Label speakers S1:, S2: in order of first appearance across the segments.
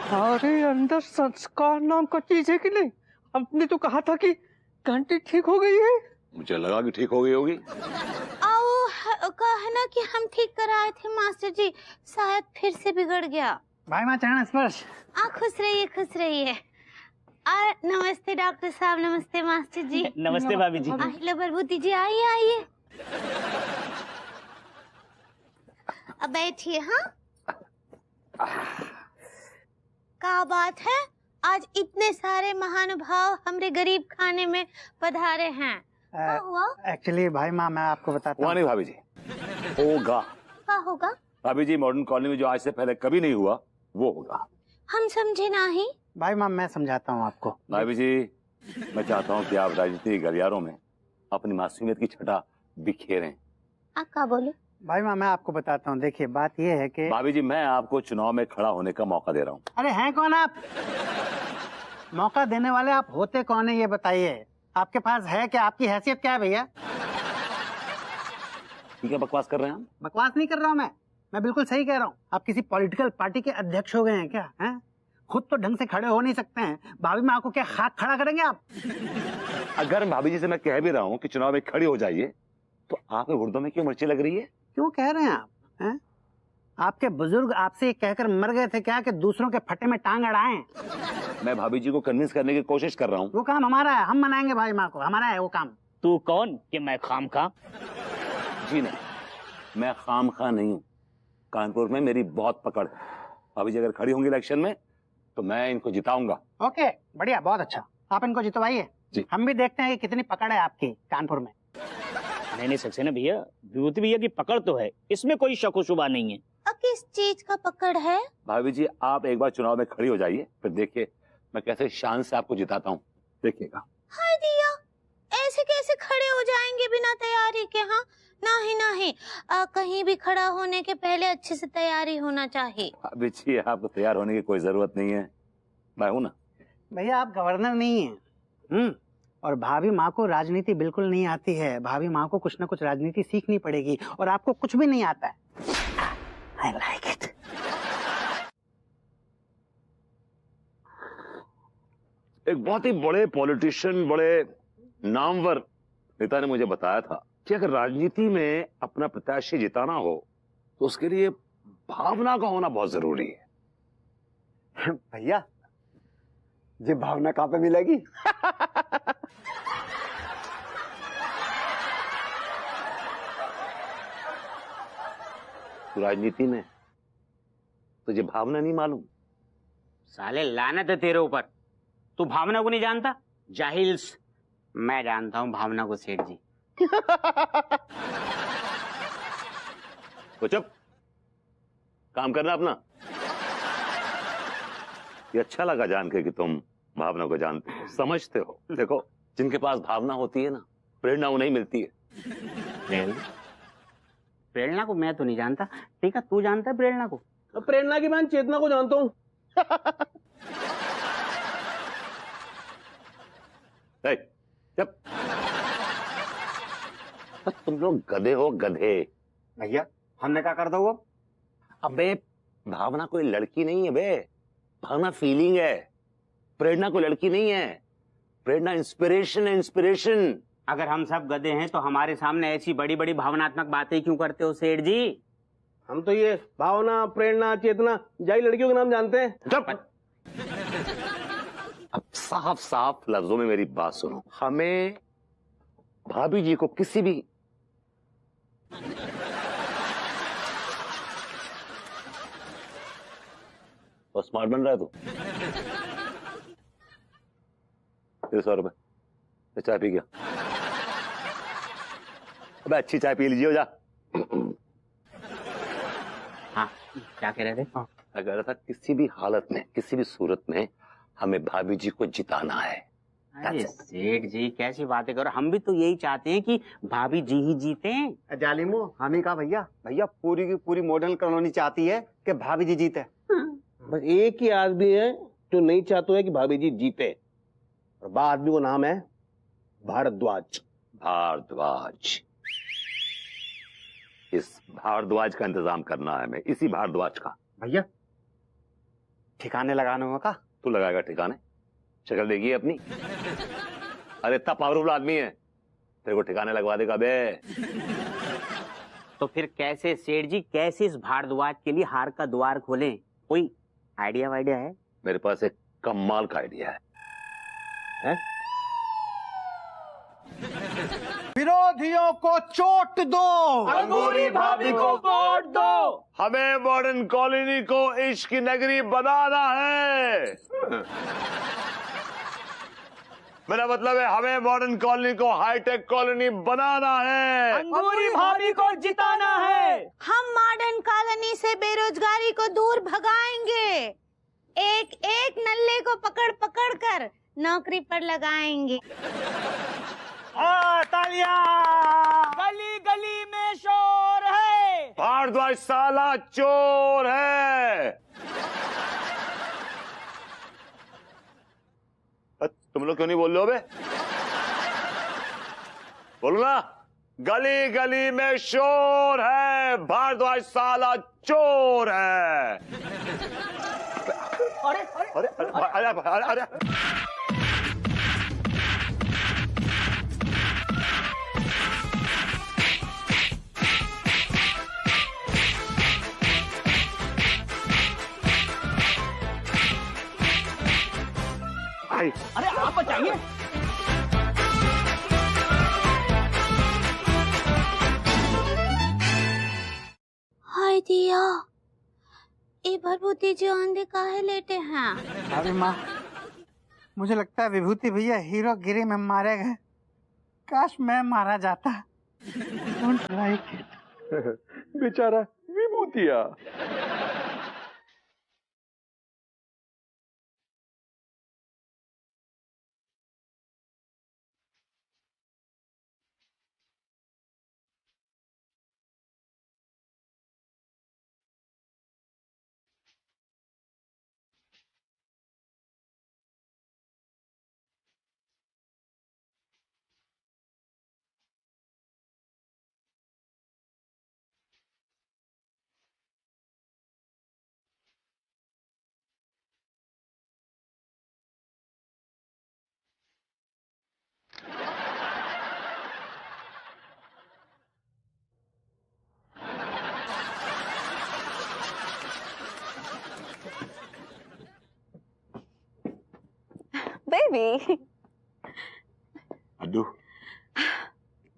S1: हमारे अंदर संस्कार नाम का चीज है कि नहीं? हमने तो कहा था कि घंटी ठीक हो गई है।
S2: मुझे लगा कि ठीक हो गई होगी।
S3: कहा है ना कि हम ठीक कराए थे मास्टर जी, शायद फिर से बिगड़ गया।
S4: भाई माँ चरण स्पर्श।
S3: खुश रहिए खुश रहिए। नमस्ते डॉक्टर साहब, नमस्ते मास्टर जी।
S5: नमस्ते भाभी जी।
S3: लो बलबूती जी, आइए आइए, अब बैठिए। हाँ, क्या बात है, आज इतने सारे महानुभाव हमरे गरीब खाने में पधारे हैं। क्या हुआ?
S4: एक्चुअली भाई माँ मैं आपको बताता हूँ।
S2: नहीं भाभी जी, होगा।
S3: क्या होगा?
S2: भाभी जी, मॉडर्न कॉलोनी में जो आज से पहले कभी नहीं हुआ वो होगा।
S3: हम समझे नहीं।
S4: भाई माँ मैं समझाता हूँ आपको।
S2: भाभी जी, मैं चाहता हूँ कि आप राजनीतिक गलियारों में अपनी मासूमियत की छटा बिखेरें।
S3: आप क्या बोले?
S4: भाई माँ मैं आपको बताता हूँ, देखिए बात ये है कि
S2: भाभी जी, मैं आपको चुनाव में खड़ा होने का मौका दे रहा हूँ।
S4: अरे हैं कौन आप? मौका देने वाले आप होते कौन है ये बताइए। आपके पास है क्या? आपकी हैसियत क्या है भैया?
S2: ठीक है, बकवास कर रहे हैं हम?
S4: बकवास नहीं कर रहा हूँ मैं बिल्कुल सही कह रहा हूँ। आप किसी पॉलिटिकल पार्टी के अध्यक्ष हो गए हैं क्या? हैं? खुद तो ढंग से खड़े हो नहीं सकते हैं, भाभी माँ को क्या खाक खड़ा करेंगे आप?
S2: अगर भाभी जी से मैं कह भी रहा हूँ कि चुनाव में खड़ी हो जाइए, तो आपके गुर्दों में क्यों मिर्ची लग रही है?
S4: क्यों कह रहे हैं आप? हैं? आपके बुजुर्ग आपसे कहकर मर गए थे क्या कि दूसरों के फटे में टांग अड़ाएं?
S2: मैं भाभी जी को कन्विंस करने की कोशिश कर रहा हूँ।
S4: वो काम हमारा है, हम मनाएंगे भाई माँ को, हमारा है वो काम।
S5: तू कौन कि मैं खामखा?
S2: जी नहीं, मैं खामखा नहीं हूँ। कानपुर में मेरी बहुत पकड़ है। भाभी जी अगर खड़ी होंगी इलेक्शन में तो मैं इनको जिताऊंगा।
S4: ओके, बढ़िया, बहुत अच्छा, आप इनको जितवाइए। हम भी देखते हैं कि कितनी पकड़ है आपकी कानपुर में।
S5: नहीं सक्सेना भैया, विभूति भैया की पकड़ तो है, इसमें कोई शक शुबा नहीं है।
S3: किस चीज का पकड़ है?
S2: भाभी जी, आप एक बार चुनाव में खड़ी हो जाइए, फिर देखिए मैं कैसे शान से आपको जिताता हूँ, देखिएगा।
S3: हाय दिया, ऐसे कैसे खड़े हो जाएंगे बिना तैयारी के? हाँ, नहीं, कहीं भी खड़ा होने के पहले अच्छे से तैयारी होना चाहिए।
S2: भाभी जी, आपको तैयार होने की कोई जरूरत नहीं है, मैं हूं ना।
S4: भैया आप गवर्नर नहीं हैं। और भाभी माँ को राजनीति बिल्कुल नहीं आती है। भाभी माँ को कुछ ना कुछ राजनीति सीखनी पड़ेगी, और आपको कुछ भी नहीं आता है। I like it.
S2: एक बहुत ही बड़े पॉलिटिशियन, बड़े नामवर नेता ने मुझे बताया था कि अगर राजनीति में अपना प्रत्याशी जिताना हो तो उसके लिए भावना का होना बहुत जरूरी है।
S6: भैया, ये भावना कहाँ पे मिलेगी?
S2: तो राजनीति में तुझे भावना नहीं मालूम?
S5: साले लानत है तेरे ऊपर, तू भावना को नहीं जानता? जाहिल्स, मैं जानता हूँ भावना को सेठ जी।
S2: तो चुप, काम करना अपना। ये अच्छा लगा जान के कि तुम भावना को जानते हो, समझते हो। देखो, जिनके पास भावना होती है ना, प्रेरणा उन्हें मिलती है।
S5: प्रेरणा को मैं तो नहीं जानता, ठीक है तू जानता है प्रेरणा को?
S1: प्रेरणा की मैं चेतना को जानता हूँ।
S2: तुम लोग गधे हो, गधे।
S6: भैया हमने क्या कर दो? वो
S2: अबे भावना कोई लड़की नहीं है बे, भावना फीलिंग है। प्रेरणा कोई लड़की नहीं है, प्रेरणा इंस्पिरेशन है, इंस्पिरेशन।
S5: अगर हम सब गधे हैं तो हमारे सामने ऐसी बड़ी बड़ी भावनात्मक बातें क्यों करते हो सेठ जी?
S1: हम तो ये भावना, प्रेरणा, चेतना जाई लड़कियों के नाम जानते हैं।
S2: अब साफ साफ लफ्जों में मेरी बात सुनो। हमें भाभी जी को किसी भी तो स्मार्ट बन रहा है तू। 100 रुपए चाय पी गया। अबे अच्छी चाय पी लीजिए, हो जा।
S5: हाँ, क्या कह रहे थे?
S2: मैं कह रहा था किसी भी हालत में, किसी भी सूरत में हमें भाभी जी को जिताना है।
S5: अरे सेठ जी कैसी बातें करो, हम भी तो यही चाहते हैं कि भाभी जी ही जीते।
S6: जालिमो, हम ही कहा भैया। भैया पूरी की पूरी मॉडर्न कॉलोनी चाहती है कि भाभी जी जीते।
S1: बस एक ही आदमी है जो नहीं चाहता है कि भाभी जी जीते, और बा आदमी को नाम है भारद्वाज।
S2: भारद्वाज, इस भारद्वाज का इंतजाम करना है हमें, इसी भारद्वाज का।
S6: भैया ठिकाने लगाने का।
S2: तू लगाएगा ठिकाने? शक्ल देखिए अपनी। अरे इतना पावरफुल आदमी है, तेरे को ठिकाने लगवा देगा बे।
S5: तो फिर कैसे सेठ जी, कैसे इस भारद्वाज के लिए हार का द्वार खोलें? कोई आइडिया वाइडिया है?
S2: मेरे पास एक कमाल का आइडिया है।
S4: विरोधियों को चोट दो,
S2: अंगूरी भाभी को वोट दो, हमें मॉडर्न कॉलोनी को इश्क की नगरी बनाना है। मेरा मतलब है हमें मॉडर्न कॉलोनी को हाईटेक कॉलोनी बनाना है।
S5: अंगूरी भाभी को जिताना है।
S3: हम मॉडर्न कॉलोनी से बेरोजगारी को दूर भगाएंगे। एक एक नल्ले को पकड़ पकड़ कर नौकरी पर लगाएंगे।
S5: तालियां! गली गली में शोर है।
S2: भारद्वाज साला चोर है। तुम लोग क्यों नहीं बोल रहे हो बे? बोलो ना। गली गली में शोर है, भारद्वाज साला चोर है।
S5: अरे
S2: अरे अरे अरे अरे
S5: अरे आप बचाइए।
S3: हाय दिया, ये भरभूति जी अंधे काहे लेटे हैं?
S4: अरे माँ, मुझे लगता है विभूति भैया हीरो गिरी में मारे गए। काश मैं मारा जाता। Don't like it.
S7: बेचारा विभूतिया।
S8: बेबी,
S2: अड्डू,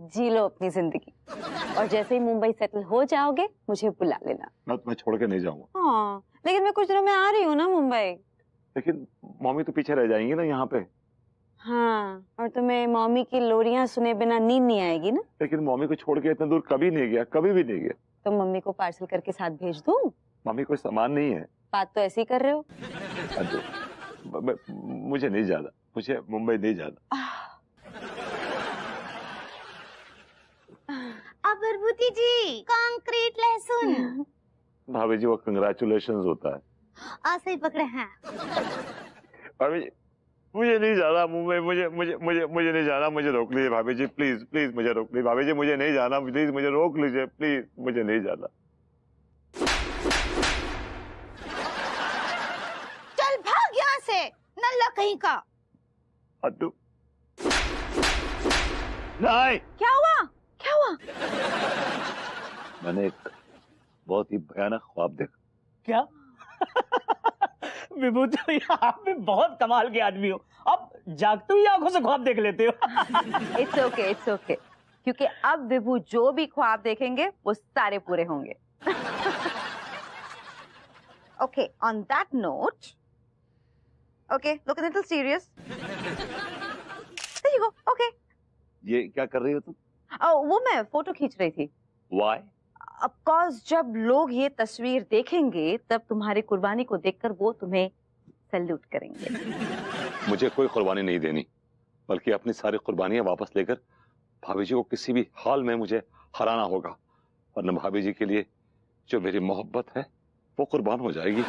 S8: जी लो अपनी जिंदगी, और जैसे ही मुंबई सेटल हो जाओगे मुझे बुला लेना।
S2: मैं छोड़ के नहीं जाऊंगा।
S8: हाँ, लेकिन मैं कुछ दिनों में आ रही हूँ ना मुंबई।
S2: लेकिन मम्मी तो पीछे रह जाएंगी ना यहाँ पे।
S8: हाँ, और तुम्हें मम्मी की लोरियां सुने बिना नींद नहीं आएगी ना।
S2: लेकिन मम्मी को छोड़ के इतने दूर कभी नहीं गया, कभी भी नहीं गया।
S8: तो मम्मी को पार्सल करके साथ भेज दूँ?
S2: मम्मी कोई सामान नहीं है।
S8: बात तो ऐसे ही कर रहे हो।
S2: अड्डू, मुझे नहीं जाना, मुझे मुंबई नहीं जाना।
S3: अब भरभूति जी कंक्रीट लहसुन।
S2: भाभी जी वो कंग्रेचुलेशंस होता है।
S3: ऐसे ही पकड़े हैं।
S2: भाभी जी मुझे नहीं जाना मुंबई, मुझे मुझे मुझे मुझे नहीं जाना, मुझे रोक लीजिए भाभी जी, प्लीज प्लीज मुझे रोक लीजिए भाभी जी, मुझे नहीं जाना, प्लीज मुझे रोक लीजिए, प्लीज मुझे नहीं जाना।
S3: चल भाग यहाँ से, नल्ला कहीं का।
S2: अड्डू नहीं।
S8: क्या हुआ? क्या हुआ?
S2: मैंने एक बहुत ही भयानक ख्वाब देखा।
S5: क्या? विभूति भैया, आप भी बहुत कमाल के आदमी हो। अब जागते हुए आंखों से ख्वाब देख लेते हो।
S8: इट्स ओके, इट्स ओके, क्योंकि अब विभू जो भी ख्वाब देखेंगे वो सारे पूरे होंगे। Okay, on that note, okay, look a little serious. There you go, okay.
S2: ये क्या कर रही हो तुम?
S8: वो मैं फोटो खींच रही थी।
S2: Why?
S8: ऑफ कोर्स, जब लोग ये तस्वीर देखेंगे तब तुम्हारी कुर्बानी को देखकर वो तुम्हें सैल्यूट करेंगे।
S2: मुझे कोई कुर्बानी नहीं देनी, बल्कि अपनी सारी कुर्बानियां वापस लेकर भाभी जी को किसी भी हाल में मुझे हराना होगा, वरना भाभी जी के लिए जो मेरी मोहब्बत है वो कुर्बान हो जाएगी।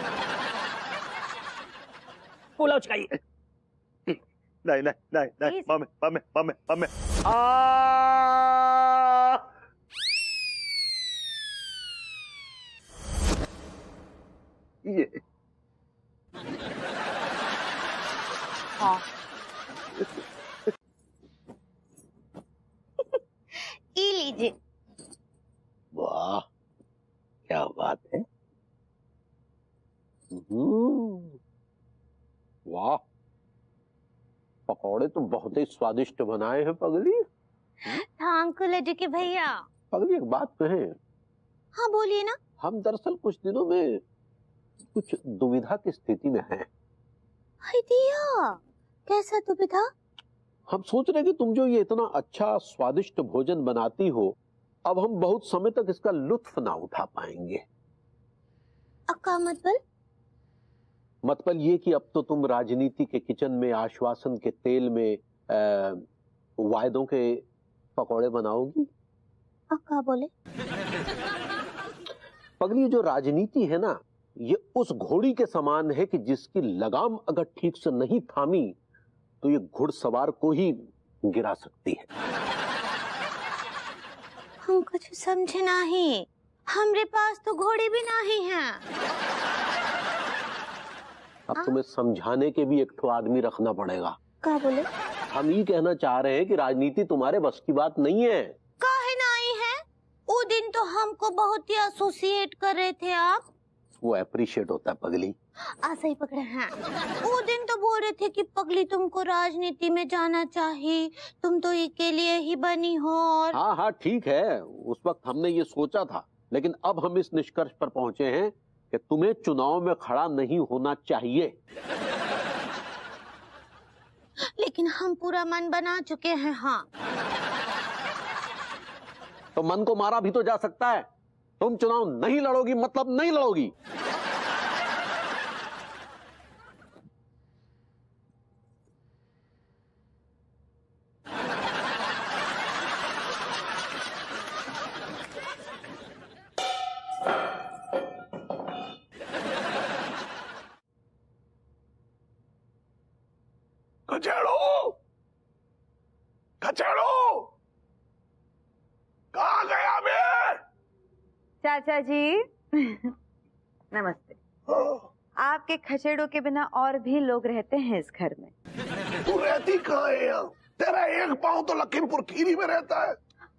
S5: फूला उचकाइए।
S2: नहीं नहीं नहीं नहीं,
S8: Please.
S2: Mummy mummy mummy mummy. ये
S3: हाँ। ई लीजिए।
S1: वाह क्या बात है। वाह पकौड़े तो बहुत ही स्वादिष्ट बनाए हैं पगली।
S3: थैंक यू लड्डू के भैया।
S1: पगली एक बात कहें।
S3: हाँ बोलिए ना।
S1: हम दरअसल कुछ दिनों में कुछ दुविधा की स्थिति में हैं।
S3: हाय दिया, कैसा दुविधा?
S1: हम सोच रहे हैं कि तुम जो ये इतना अच्छा स्वादिष्ट भोजन बनाती हो, अब हम बहुत समय तक इसका लुत्फ ना उठा पाएंगे।
S3: अक्का
S1: मतलब ये कि अब तो तुम राजनीति के किचन में आश्वासन के तेल में वायदों के पकौड़े बनाओगी।
S3: अक्का बोले।
S1: पगली जो राजनीति है ना, ये उस घोड़ी के समान है कि जिसकी लगाम अगर ठीक से नहीं थामी तो ये घुड़सवार को ही गिरा सकती है।
S3: हम कुछ समझे नहीं, हमरे पास तो घोड़ी भी नहीं है।
S1: अब तुम्हें समझाने के भी एक ठो आदमी रखना पड़ेगा।
S3: क्या बोले?
S1: हम ये कहना चाह रहे हैं कि राजनीति तुम्हारे बस की बात नहीं है।
S3: काहे नहीं है? वो दिन तो हमको बहुत ही एसोसिएट कर रहे थे आप।
S1: वो अप्रिशिएट होता है पगली।
S3: ऐसा ही पकड़े हैं। वो दिन तो बोल रहे थे कि पगली तुमको राजनीति में जाना चाहिए, तुम तो इसके लिए ही बनी हो। और
S1: हाँ हाँ ठीक है, उस वक्त हमने ये सोचा था, लेकिन अब हम इस निष्कर्ष पर पहुंचे हैं कि तुम्हें चुनाव में खड़ा नहीं होना चाहिए।
S3: लेकिन हम पूरा मन बना चुके हैं। हाँ
S1: तो मन को मारा भी तो जा सकता है। तुम चुनाव नहीं लड़ोगी मतलब नहीं लड़ोगी।
S2: कचेड़ो, कचेड़ो, कहाँ गया मैं?
S8: चाचा जी नमस्ते। आपके खचेड़ों के बिना और भी लोग रहते हैं इस घर में।
S2: तू रहती कहाँ है यहाँ? तेरा एक पाँव तो लखीमपुर खीरी में रहता है।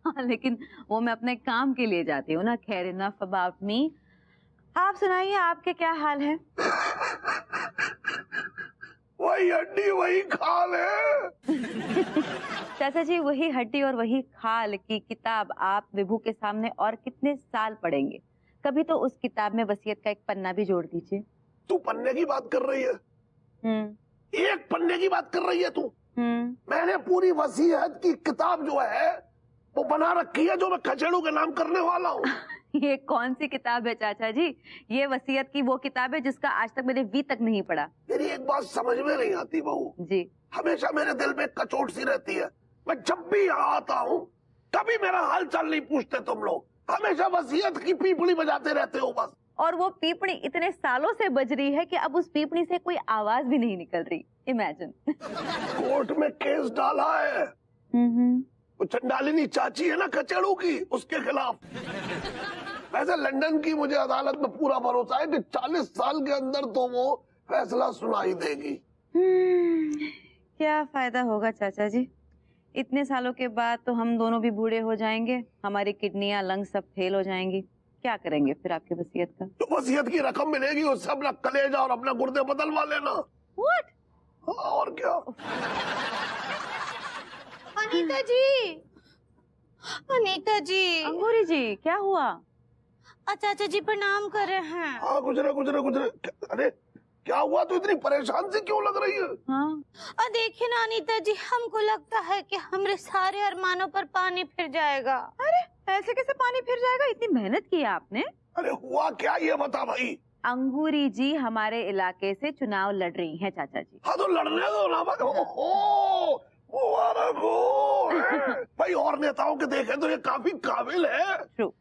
S8: हाँ, लेकिन वो मैं अपने काम के लिए जाती हूँ ना। खैर इनफ अबाउट मी। आप सुनाइए, आपके क्या हाल है?
S2: वही हड्डी वही खाल है।
S8: चाचा जी, वही हड्डी और वही खाल की किताब आप विभू के सामने और कितने साल पढ़ेंगे? कभी तो उस किताब में वसीयत का एक पन्ना भी जोड़ दीजिए।
S2: तू पन्ने की बात कर रही है? एक पन्ने की बात कर रही है तू? मैंने पूरी वसीयत की किताब जो है वो बना रखी है, जो मैं खचेड़ों के नाम करने वाला हूँ।
S8: ये कौन सी किताब है चाचा जी? ये वसीयत की वो किताब है जिसका आज तक मैंने वी तक नहीं पढ़ा।
S2: मेरी एक बात समझ में नहीं आती बहू
S8: जी।
S2: हमेशा मेरे दिल में कचोट सी रहती है। मैं जब भी यहाँ आता हूँ कभी मेरा हाल चाल नहीं पूछते तुम लोग। हमेशा वसीयत की पीपड़ी बजाते रहते हो बस।
S8: और वो पीपड़ी इतने सालों से बज रही है कि अब उस पीपड़ी से कोई आवाज भी नहीं निकल रही। इमेजिन।
S2: कोर्ट में केस डाला है। वो चंडालिनी चाची है ना खचेड़ों की, उसके खिलाफ। वैसे लंदन की मुझे अदालत में पूरा भरोसा है कि 40 साल के अंदर तो वो फैसला सुनाई देगी।
S8: क्या फायदा होगा चाचा जी? इतने सालों के बाद तो हम दोनों भी बूढ़े हो जाएंगे, हमारी किडनियां लंग सब फेल हो जाएंगी। क्या करेंगे फिर आपकी वसीयत का?
S2: तो वसीयत की रकम मिलेगी, उससे अपना कलेजा और अपना गुर्दे बदलवा लेना।
S8: What?
S2: और क्या?
S3: अनीता जी, अनीता जी।
S8: अंगूरी जी, क्या हुआ?
S3: चाचा जी प्रणाम कर रहे हैं।
S2: हाँ गुजरे गुजरे गुजरे। अरे क्या हुआ? तो इतनी परेशान सी क्यों लग रही है?
S8: हाँ।
S3: देखिए ना अनीता जी, हमको लगता है कि हमारे सारे अरमानों पर पानी फिर जाएगा।
S8: अरे ऐसे कैसे पानी फिर जाएगा? इतनी मेहनत की है आपने।
S2: अरे हुआ क्या ये बता भाई।
S8: अंगूरी जी हमारे इलाके से चुनाव लड़ रही हैं चाचा जी।
S2: हाँ तो लड़ने दो ना। मुबारक हो। भाई और नेताओं के देखे तो ये काफी काबिल है।
S8: ट्रू।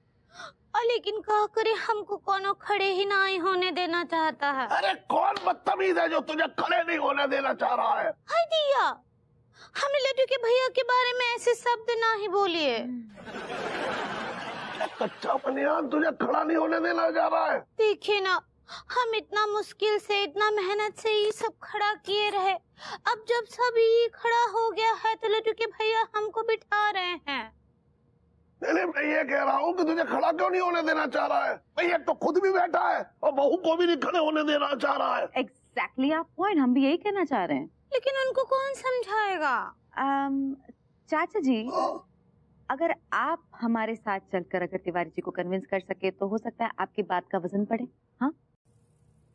S3: लेकिन क्या करे, हमको कोनो खड़े ही नहीं होने देना चाहता है।
S2: अरे कौन बदतमीज है जो तुझे खड़े नहीं होने देना चाह रहा है?
S3: हाय दिया, हमें लड्डू के भैया के बारे में ऐसे शब्द ना ही बोलिए।
S2: कच्चा बनियान तुझे खड़ा नहीं होने देना चाह रहा है?
S3: देखिए ना, हम इतना मुश्किल से, इतना मेहनत से ये सब खड़ा किए रहे, अब जब सब ये खड़ा हो गया है तो लड्डू के भैया हमको बिठा रहे हैं।
S2: नहीं, मैं ये कह रहा हूँ कि तुझे खड़ा क्यों नहीं होने देना चाह रहा है? भैया तो खुद भी बैठा है और बहू को भी नहीं खड़े होने देना चाह रहा है।
S8: एग्जैक्टली आप पॉइंट, हम भी यही कहना चाह रहे हैं।
S3: लेकिन उनको कौन समझाएगा?
S8: चाचा जी, अगर आप हमारे साथ चलकर अगर तिवारी जी को कन्विंस कर सके तो हो सकता है आपकी बात का वजन पड़े। हाँ,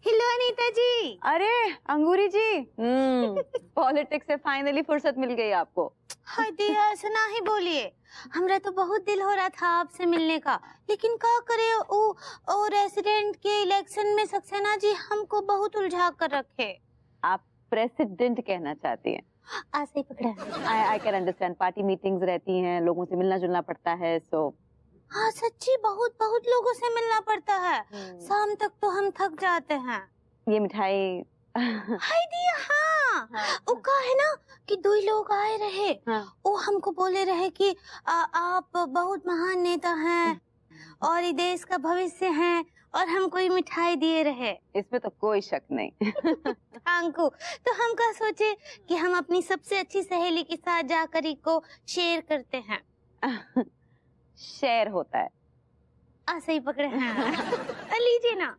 S3: हेलो अनीता जी।
S8: अरे अंगूरी जी, पॉलिटिक्स से फाइनली फुर्सत मिल गई आपको।
S3: हाय दिया, ऐसा ना ही बोलिए, हमरा तो बहुत दिल हो रहा था आपसे मिलने का, लेकिन क्या करे, ओ रेसिडेंट के इलेक्शन में सक्सेना जी हमको बहुत उलझा कर रखे।
S8: आप प्रेसिडेंट कहना चाहती हैं?
S3: ऐसे ही पकड़ा।
S8: I can understand, party meetings रहती हैं, लोगों से मिलना जुलना पड़ता है, सो
S3: हाँ सच्ची बहुत बहुत लोगों से मिलना पड़ता है, शाम तक तो हम थक जाते हैं।
S8: ये मिठाई
S3: हाय दिया, हाँ वो का है ना कि दो लोग आए रहे, वो हमको बोले रहे कि आप बहुत महान नेता हैं और ये देश का भविष्य हैं, और हमको ये मिठाई दिए रहे।
S8: इसमें तो कोई शक नहीं।
S3: अंकु, तो हम क्या सोचे कि हम अपनी सबसे अच्छी सहेली के साथ जाकर इसको शेयर करते हैं।
S8: शेयर होता है,
S3: ऐसे ही पकड़े हैं। लीजिए ना।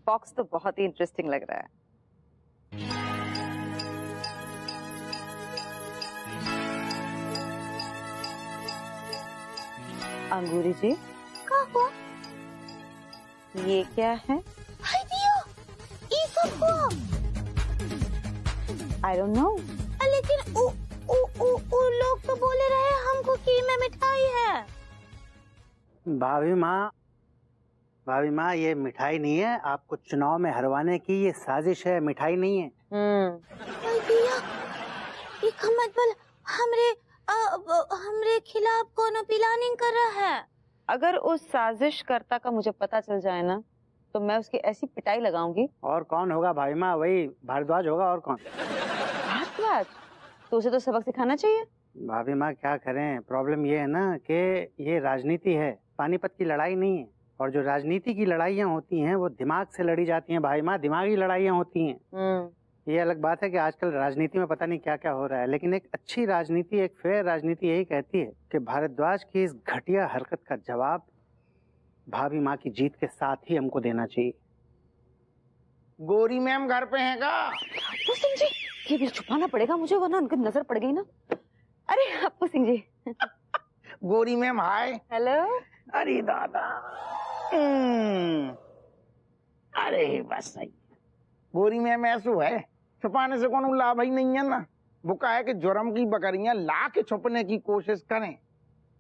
S8: बॉक्स तो बहुत ही इंटरेस्टिंग लग रहा है। अंगूरी जी,
S3: क्या हुआ?
S8: ये क्या है?
S3: हाय दिया, ये सब हुआ।
S8: I don't know.
S3: लेकिन वो लोग तो बोले रहे हमको कि मैं मिठाई है।
S4: भाभी माँ ये मिठाई नहीं है, आपको चुनाव में हरवाने की ये साजिश है, मिठाई नहीं है।
S3: हाय दिया, ये मतलब हमरे खिलाफ कोनो प्लानिंग कर रहा है।
S8: अगर उस साजिशकर्ता का मुझे पता चल जाए ना, तो मैं उसकी ऐसी पिटाई लगाऊंगी।
S4: और कौन होगा भाभी माँ? वही भारद्वाज होगा, और कौन?
S8: भारद्वाज? तो उसे तो सबक सिखाना चाहिए।
S4: भाभी माँ क्या करें, प्रॉब्लम ये है ना कि ये राजनीति है, पानीपत की लड़ाई नहीं है। और जो राजनीति की लड़ाइयाँ होती हैं वो दिमाग से लड़ी जाती हैं भाई माँ, दिमागी लड़ाइयाँ होती हैं। ये अलग बात है कि आजकल राजनीति में पता नहीं क्या क्या हो रहा है, लेकिन एक अच्छी राजनीति, एक फेयर राजनीति यही कहती है कि भारद्वाज की इस घटिया हरकत का जवाब भाभी माँ की जीत के साथ ही हमको देना चाहिए।
S9: गोरी मैम घर पे हैं का?
S8: सिंह जी, ये भी छुपाना पड़ेगा मुझे, वरना उनकी नजर पड़ गई ना। अरे अप्पू सिंह जी।
S9: गोरी मैम हाय।
S8: हेलो।
S9: अरे दादा, अरे बस सही। गोरी मैम ऐसो है, छुपाने से कोनो लाभ ही नहीं है ना। वो कहा है कि जुर्म की बकरियां ला के छुपने की कोशिश करें,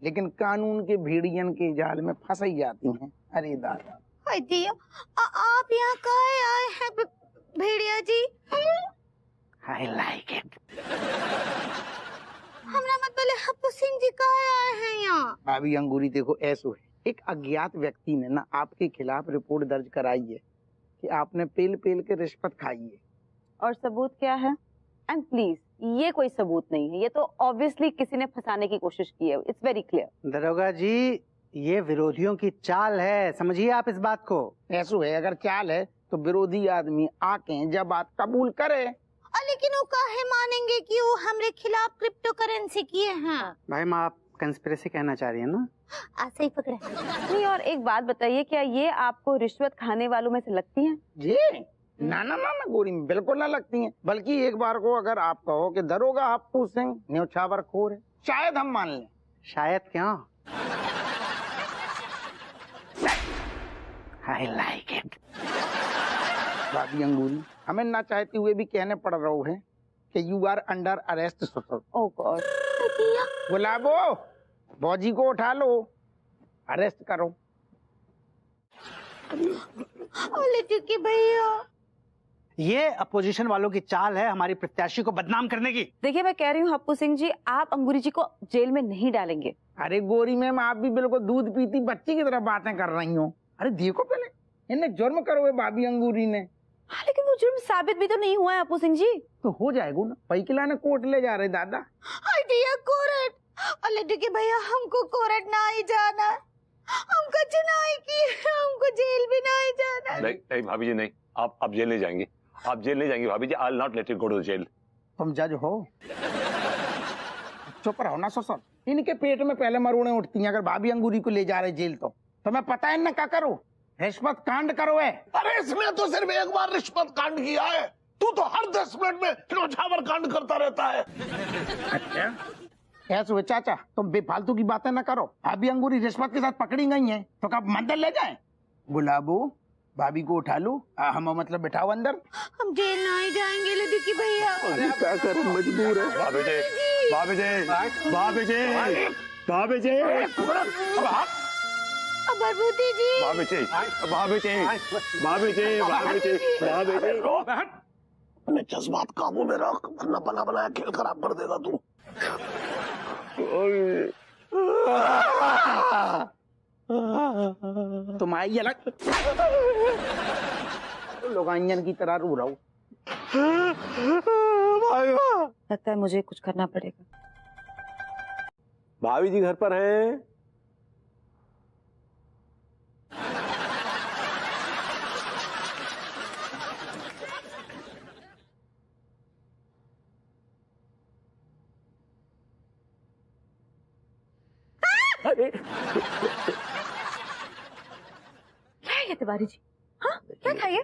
S9: लेकिन कानून के भेड़ियन के जाल में फंस ही जाती हैं। अरे दादा।
S3: हाय दिया, आप यहाँ काहे आए हैं भेड़िया जी?
S9: I like it.
S3: हमरा मत बोले, अप्पू सिंह जी काहे आए हैं यहाँ?
S9: भाभी अंगूरी देखो, ऐसो है, एक अज्ञात व्यक्ति ने ना आपके खिलाफ रिपोर्ट दर्ज कराई है कि आपने पेल पेल के रिश्वत खाई है।
S8: और सबूत क्या है? एंड प्लीज, ये कोई सबूत नहीं है, ये तो ऑब्वियसली किसी ने फंसाने की कोशिश की है। It's very clear.
S4: दरोगा जी, ये विरोधियों की चाल है, समझिए आप इस बात को।
S9: ऐसो है, अगर चाल है तो विरोधी आदमी आके जब बात कबूल करे।
S3: लेकिन वो काहे मानेंगे कि वो हमरे खिलाफ क्रिप्टो करेंसी किए हैं?
S4: भाई माँ, आप कंस्पिरेसी कहना चाह रही है ना?
S3: ऐसे ही पकड़े।
S8: नहीं, और एक बात बताइए, क्या ये आपको रिश्वत खाने वालों में से लगती हैं?
S9: जी ना ना ना ना गोरी में बिल्कुल ना लगती हैं। बल्कि एक बार को अगर आप कहो कि दरोगा अप्पू सिंह न्यौछावर खोर है, शायद हम मान लें।
S4: शायद क्यों?
S9: I like it. भाभी अंगूरी, हमें ना चाहते हुए भी कहने पड़ रहा है कि you are under arrest.
S8: Oh god.
S9: Gulabo, बौजी को उठा लो, अरेस्ट करो।
S3: भैया,
S4: ये अपोजिशन वालों की चाल है हमारी प्रत्याशी को बदनाम करने की।
S8: देखिए, मैं कह रही हूँ अप्पू सिंह जी, आप अंगूरी जी को जेल में नहीं डालेंगे।
S9: अरे गोरी मैम, आप भी बिल्कुल दूध पीती बच्ची की तरह बातें कर रही हो। अरे देखो पहले, इन्हें जुर्म करो है भाभी अंगूरी ने।
S8: हाँ, लेकिन वो जुर्म साबित भी तो नहीं हुआ है अप्पू सिंह जी।
S9: तो हो जाएगा ना, पैकिला ने कोर्ट ले जा रहे दादा।
S3: कोर्ट? अरे के भैया, हमको कोर्ट ना ही जाना, हमको चुनाई की, हमको जेल भी ना
S2: नहीं भाभी जी नहीं, आप जेल नहीं जाएंगी, आप जेल नहीं जाएंगी भाभी जी। I will not let you go to jail.
S9: तुम जज हो, चुप रहो ना ससुर। इनके पेट में पहले मरूड़े उठती हैं अगर भाभी अंगूरी को ले जा रहे जेल तो। तुम्हें पता है ना क्या करो, रिश्वत कांड करो है।
S10: अरे इसने तो सिर्फ एक बार रिश्वत कांड किया है, तू तो हर 10 मिनट में नौछावर कांड करता रहता है।
S9: अच्छा ऐसे हुए चाचा, तुम बेफालतू की बातें ना करो। भाभी अंगूरी रिश्वत के साथ पकड़ी गई हैं तो कब मंदिर ले जाएं? गुलाबो भाभी को उठा लो, हम मतलब बिठाओ अंदर।
S3: हम जेल ना ही जाएंगे लुडुकी भैया।
S1: क्या करें, मजबूर है।
S2: भाभी जी, भाभी जी, भाभी जी, भाभी जी,
S3: बरबूती जी,
S2: भाभी जी, भाभी जी, भाभी जी, भाभी जी, भाभी जी।
S10: अपने जज्बात काबू में रख, वरना बना बनाया खेल खराब कर देगा तू।
S9: तुम आई अलग लोग इंजन की तरह रो रहा हूँ।
S8: लगता है मुझे कुछ करना पड़ेगा।
S1: भाभी जी घर पर हैं?
S8: क्या है ये तिवारी जी? हाँ क्या था ये?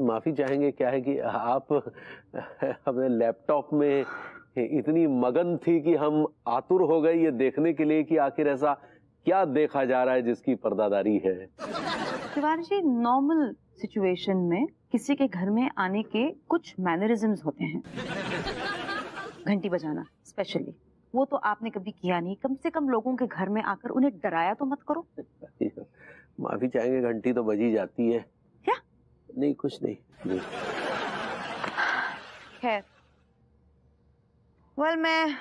S1: माफी चाहेंगे। क्या है कि आप अपने लैपटॉप में इतनी मगन थी कि हम आतुर हो गए ये देखने के लिए कि आखिर ऐसा क्या देखा जा रहा है जिसकी पर्दादारी है।
S8: तिवारी जी, नॉर्मल सिचुएशन में किसी के घर में आने के कुछ मैनरिज्म्स होते हैं। घंटी बजाना स्पेशली, वो तो आपने कभी किया नहीं। कम से कम लोगों के घर में आकर उन्हें डराया तो मत करो।
S1: माफी चाहेंगे, घंटी तो बजी जाती है।
S8: क्या?
S1: नहीं कुछ नहीं।
S8: खैर, वेल मैं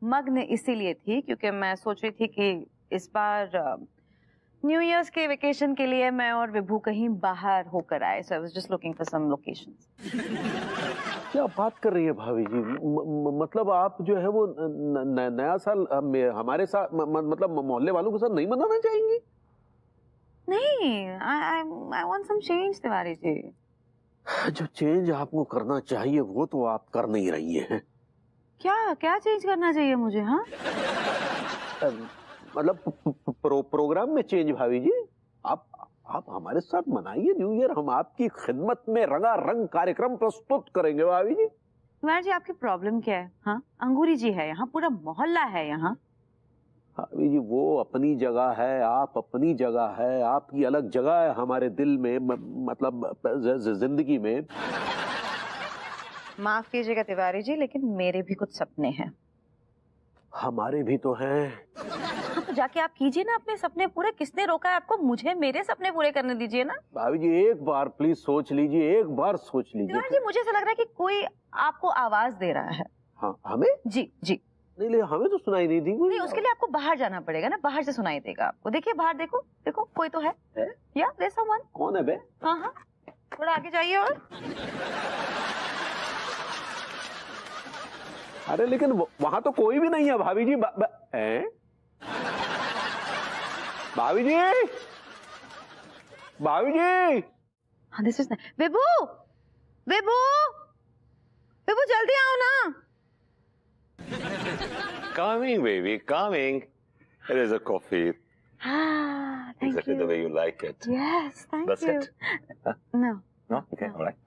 S8: मग्न इसीलिए थी क्योंकि मैं सोच रही थी कि इस बार न्यू ईयर्स के वेकेशन के लिए मैं और विभू कहीं बाहर होकर आए। So I was just looking for some locations.
S1: क्या बात कर रही है भाभी जी? मतलब आप जो है वो नया साल हमारे साथ मतलब मोहल्ले वालों के साथ नहीं मनाना चाहेंगी?
S8: नहीं, I want some change Tiwari ji.
S1: जो चेंज आपको करना चाहिए वो तो आप कर नहीं रही हैं।
S8: क्या चेंज करना चाहिए मुझे? हाँ
S1: मतलब प्रोग्राम में चेंज भाभी जी। आप हमारे साथ मनाइए न्यू ईयर, हम आपकी खिदमत में रंगारंग कार्यक्रम प्रस्तुत करेंगे भाभी जी।
S8: तिवारी जी, आपकी प्रॉब्लम क्या है? हाँ, अंगूरी जी है यहाँ, पूरा मोहल्ला है यहाँ।
S1: भाभी जी वो अपनी जगह है, आप अपनी जगह है, आपकी अलग जगह है हमारे दिल में, मतलब जिंदगी में।
S8: माफ कीजिएगा तिवारी जी, लेकिन मेरे भी कुछ सपने हैं।
S1: हमारे भी तो हैं।
S8: हाँ, तो जाके आप कीजिए ना अपने सपने पूरे। किसने रोका है आपको? मुझे मेरे सपने पूरे करने दीजिए ना।
S1: भाभी जी एक बार प्लीज सोच लीजिए, एक बार सोच लीजिए।
S8: तिवारी जी, मुझे ऐसा लग रहा है कि कोई आपको आवाज दे रहा है।
S1: हाँ हमें?
S8: जी जी।
S1: नहीं, हमें तो सुनाई नहीं दी कोई।
S8: नहीं, उसके लिए आपको बाहर जाना पड़ेगा ना, बाहर से सुनाई देगा आपको। देखिए बाहर, देखो देखो, कोई तो है? या देयर समवन।
S1: कौन है बे?
S8: हाँ, थोड़ा आगे जाइए। और
S1: अरे लेकिन वहां तो कोई भी नहीं है भाभी जी। भाभी जी, भाभी जी।
S8: हाँ, दिस इज विभू, विभू, विभू जल्दी आओ ना।
S2: Coming, baby, coming. Here is a coffee.
S8: Ah, thank
S2: Exactly
S8: you.
S2: the way you like it.
S8: Yes, thank
S2: That's
S8: you.
S2: it.
S8: No.
S2: No? Okay, all right.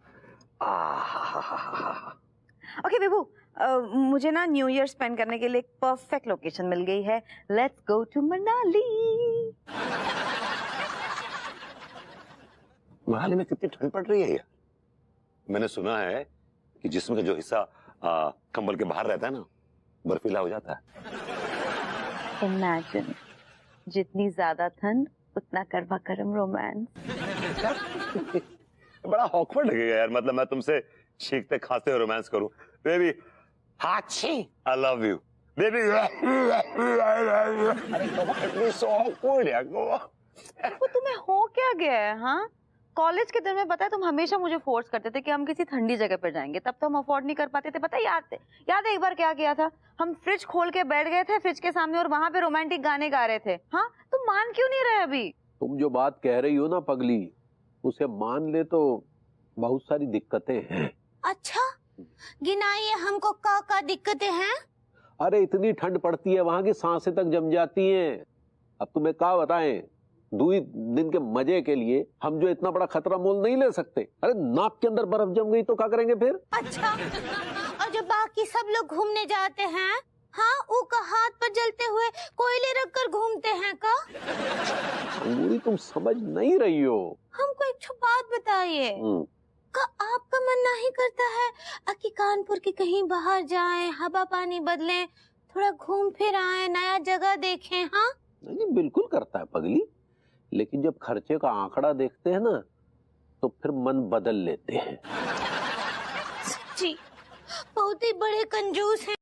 S2: Ah.
S8: Okay, विभू, मुझे ना न्यू ईयर स्पेंड करने के लिए एक perfect location मिल गई है। Let's go to Manali.
S2: Manali में कितनी ठंड पड़ रही है यार। मैंने सुना है कि जिस्म का जो हिस्सा कंबल के बाहर रहता है ना, बर्फीला हो जाता है।
S8: इमेजिन, जितनी ज्यादा ठंड उतना करवा करम रोमांस।
S2: बड़ा ऑकवर्ड लगेगा यार, मतलब मैं तुमसे छींकते खांसते रोमांस करूं। बेबी हाची, I love you baby. So awkward यार।
S8: वो तुम्हें हो क्या गया है? हाँ, कॉलेज के दिन में पता है तुम हमेशा मुझे फोर्स करते थे कि हम किसी ठंडी जगह पर जाएंगे। तब तो हम अफोर्ड नहीं कर पाते थे। पता है, याद है एक बार क्या किया था? हम फ्रिज खोल के बैठ गए थे फ्रिज के सामने और वहां पे रोमांटिक गाने गा रहे थे। हाँ, तुम मान क्यों नहीं रहे अभी?
S1: तुम जो बात कह रही हो ना पगली, उसे मान ले तो बहुत सारी दिक्कतें हैं।
S3: अच्छा, गिनाइए हमको का दिक्कतें हैं।
S1: अरे इतनी ठंड पड़ती है वहां की सांसें तक जम जाती हैं। अब तुम्हें क्या बताएं, 2 दिन के मजे के लिए हम जो इतना बड़ा खतरा मोल नहीं ले सकते। अरे नाक के अंदर बर्फ जम गई तो क्या करेंगे फिर?
S3: अच्छा, और जो बाकी सब लोग घूमने जाते हैं, हाँ, वो का हाथ पर जलते हुए कोयले रखकर घूमते हैं का?
S1: अंगूरी तुम समझ नहीं रही हो।
S3: हमको एक बात बताइए, का आपका मन नहीं करता है कि कानपुर के कहीं बाहर जाएं, हवा पानी बदलें, थोड़ा घूम फिर आए, नया जगह देखें? हाँ
S1: नहीं, बिल्कुल करता है पगली, लेकिन जब खर्चे का आंकड़ा देखते हैं ना तो फिर मन बदल लेते हैं।
S3: सच्ची बहुत ही बड़े कंजूस हैं।